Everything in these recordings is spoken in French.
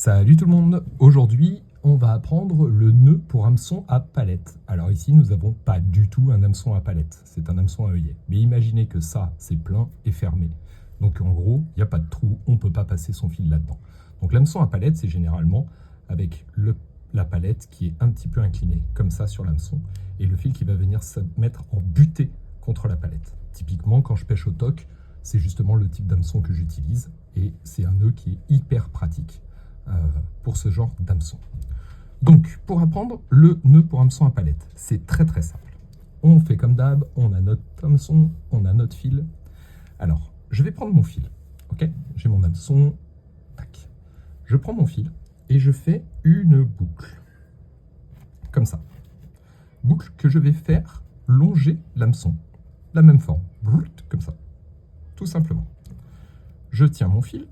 Salut tout le monde. Aujourd'hui, on va apprendre le nœud pour hameçon à palette. Alors ici, nous n'avons pas du tout un hameçon à palette, c'est un hameçon à œillet. Mais imaginez que ça, c'est plein et fermé. Donc en gros, il n'y a pas de trou, on ne peut pas passer son fil là-dedans. Donc l'hameçon à palette, c'est généralement avec la palette qui est un petit peu inclinée, comme ça sur l'hameçon, et le fil qui va venir se mettre en butée contre la palette. Typiquement, quand je pêche au toc, c'est justement le type d'hameçon que j'utilise, et c'est un nœud qui est hyper pratique pour ce genre d'hameçon. Donc, pour apprendre le nœud pour hameçon à palette, c'est très très simple. On fait comme d'hab, on a notre hameçon, on a notre fil. Alors, je vais prendre mon fil, ok? J'ai mon hameçon, tac. Je prends mon fil et je fais une boucle, comme ça. Boucle que je vais faire longer l'hameçon, la même forme, comme ça, tout simplement. Je tiens mon fil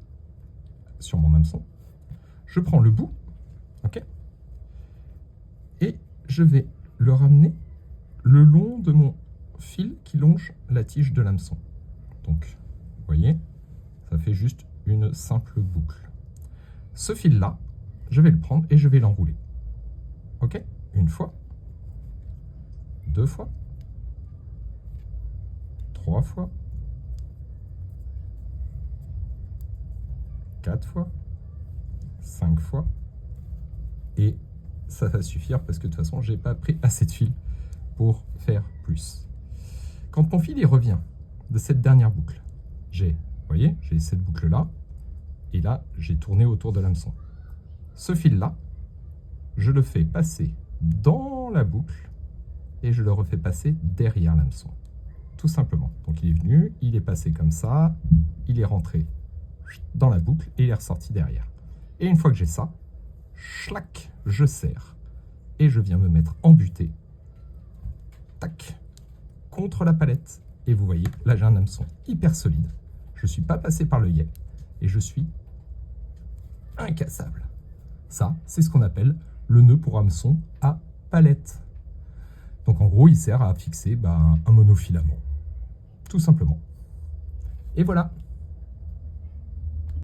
sur mon hameçon, je prends le bout, ok, et je vais le ramener le long de mon fil qui longe la tige de l'hameçon. Donc, vous voyez, ça fait juste une simple boucle. Ce fil-là, je vais le prendre et je vais l'enrouler. Ok, une fois, deux fois, trois fois, quatre fois, 5 fois, et ça va suffire parce que de toute façon j'ai pas pris assez de fil pour faire plus. Quand mon fil il revient de cette dernière boucle, vous voyez, j'ai cette boucle là, et là j'ai tourné autour de l'hameçon. Ce fil là, je le fais passer dans la boucle et je le refais passer derrière l'hameçon, tout simplement. Donc il est venu, il est passé comme ça, il est rentré dans la boucle et il est ressorti derrière. Et une fois que j'ai ça, schlac, je serre. Et je viens me mettre en butée, tac, contre la palette. Et vous voyez, là j'ai un hameçon hyper solide. Je ne suis pas passé par l'œillet et je suis incassable. Ça, c'est ce qu'on appelle le nœud pour hameçon à palette. Donc en gros, il sert à fixer un monofilament, tout simplement. Et voilà.